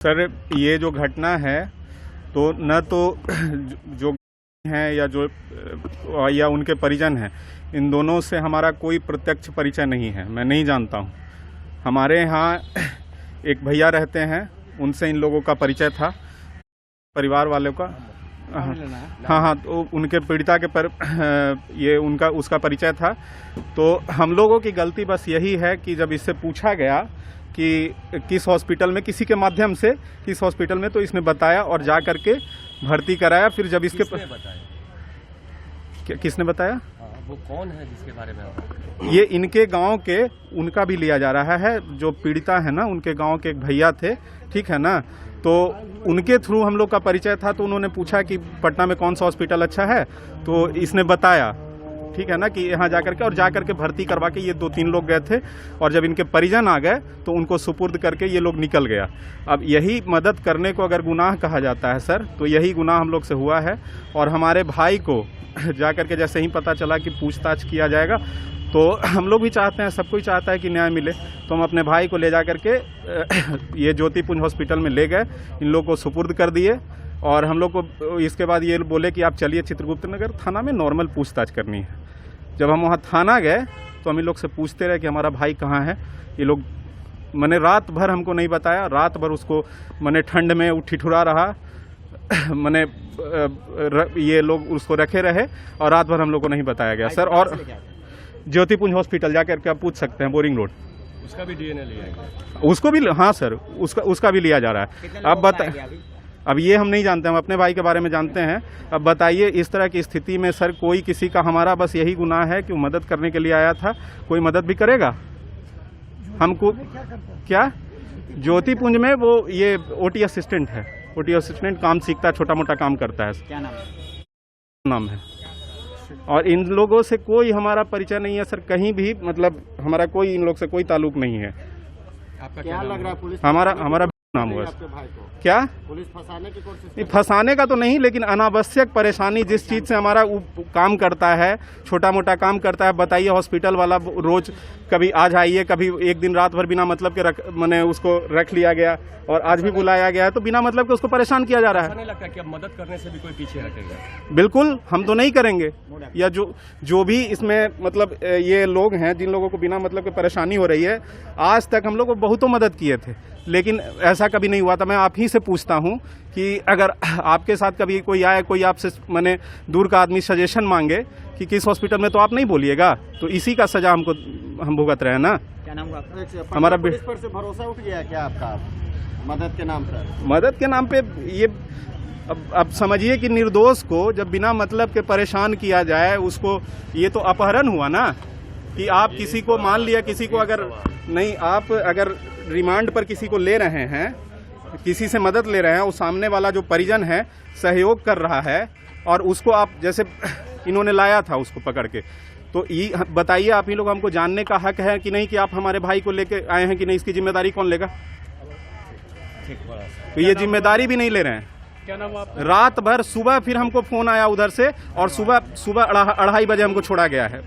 Sir ये जो घटना है तो न तो जो हैं या उनके परिजन हैं, इन दोनों से हमारा कोई प्रत्यक्ष परिचय नहीं है, मैं नहीं जानता हूं। हमारे यहाँ एक भैया रहते हैं, उनसे इन लोगों का परिचय था, परिवार वालों का। हाँ, तो उनके पीड़िता के उसका परिचय था। तो हम लोगों की गलती बस यही है कि जब इससे पूछा गया कि किस हॉस्पिटल में, किसी के माध्यम से किस हॉस्पिटल में, तो इसने बताया और जा करके भर्ती कराया। फिर जब इसके किसने बताया? वो कौन है जिसके बारे में? ये इनके गांव के, उनका भी लिया जा रहा है, जो पीड़िता है ना, उनके गांव के एक भैया थे, ठीक है ना। तो उनके थ्रू हम लोग का परिचय था, तो उन्होंने पूछा कि पटना में कौन सा हॉस्पिटल अच्छा है, तो इसने बताया, ठीक है ना, कि यहाँ जाकर के और जाकर के भर्ती करवा के ये 2-3 लोग गए थे। और जब इनके परिजन आ गए तो उनको सुपुर्द करके ये लोग निकल गया। अब यही मदद करने को अगर गुनाह कहा जाता है सर, तो यही गुनाह हम लोग से हुआ है। और हमारे भाई को जाकर के जैसे ही पता चला कि पूछताछ किया जाएगा, तो हम लोग भी चाहते हैं, सब कोई चाहता है कि न्याय मिले, तो हम अपने भाई को ले जा करके ये ज्योतिपुंज हॉस्पिटल में ले गए, इन लोग को सुपुर्द कर दिए। और हम लोग को इसके बाद ये बोले कि आप चलिए चित्रगुप्त नगर थाना में, नॉर्मल पूछताछ करनी है। जब हम वहाँ थाना गए तो हम इन लोग से पूछते रहे कि हमारा भाई कहाँ है। ये लोग मैंने रात भर हमको नहीं बताया, रात भर उसको मैंने ठंड में ठिठुरा रहा, मैंने ये लोग उसको रखे रहे और रात भर हम लोग को नहीं बताया गया सर। और ज्योतिपुंज हॉस्पिटल जाकर के आप पूछ सकते हैं, बोरिंग रोड। उसका भी डीएनए लिया गया? उसको भी, हाँ सर, उसका भी लिया जा रहा है। अब बता, अब ये हम नहीं जानते, हम अपने भाई के बारे में जानते हैं। अब बताइए, इस तरह की स्थिति में सर कोई किसी का, हमारा बस यही गुनाह है कि वो मदद करने के लिए आया था, कोई मदद भी करेगा हमको। क्या ज्योतिपुंज में वो ये ओटी असिस्टेंट है, ओटी असिस्टेंट काम सीखता है, छोटा मोटा काम करता है। क्या नाम है? और इन लोगों से कोई हमारा परिचय नहीं है सर, कहीं भी, मतलब हमारा कोई इन लोग से कोई ताल्लुक नहीं है। आपका क्या लग रहा है? पुलिस हमारा नाम हुआ क्या? पुलिस फंसाने की कोशिश? नहीं, फंसाने का तो नहीं, लेकिन अनावश्यक परेशानी जिस चीज से हमारा काम करता है, छोटा मोटा काम करता है। बताइए, हॉस्पिटल वाला रोज कभी आज आइए, कभी एक दिन रात भर बिना मतलब के मैंने उसको रख लिया गया, और आज भी बुलाया गया है, तो बिना मतलब के उसको परेशान किया जा रहा है। नहीं लगता कि अब मदद करने से भी कोई पीछे हटेगा? बिल्कुल, हम तो नहीं करेंगे। या जो भी इसमें मतलब ये लोग हैं, जिन लोगों को बिना मतलब के परेशानी हो रही है, आज तक हम लोग को बहुतों मदद किए थे, लेकिन ऐसा कभी नहीं हुआ था। मैं आप ही से पूछता हूं कि अगर आपके साथ कभी कोई आए, कोई आपसे मैंने दूर का आदमी सजेशन मांगे कि किस हॉस्पिटल में, तो आप नहीं बोलिएगा, तो इसी का सजा हम भुगत रहे हैं ना। क्या नाम हुआ हमारा? पुलिस पर से भरोसा उठ गया क्या आपका मदद के नाम पर? मदद के नाम पे ये अब समझिए कि निर्दोष को जब बिना मतलब के परेशान किया जाए, उसको, ये तो अपहरण हुआ ना। कि आप किसी को, मान लिया किसी को, अगर नहीं, आप अगर रिमांड पर किसी को ले रहे हैं, किसी से मदद ले रहे हैं, उस सामने वाला जो परिजन है सहयोग कर रहा है, और उसको आप, जैसे इन्होंने लाया था उसको पकड़ के, तो ये बताइए, आप ही लोग, हमको जानने का हक है कि नहीं कि आप हमारे भाई को लेके आए हैं कि नहीं, इसकी जिम्मेदारी कौन लेगा? तो ये जिम्मेदारी भी नहीं ले रहे हैं। क्या नाम आपका? रात भर, सुबह फिर हमको फोन आया उधर से, और सुबह 2:30 बजे हमको छोड़ा गया है।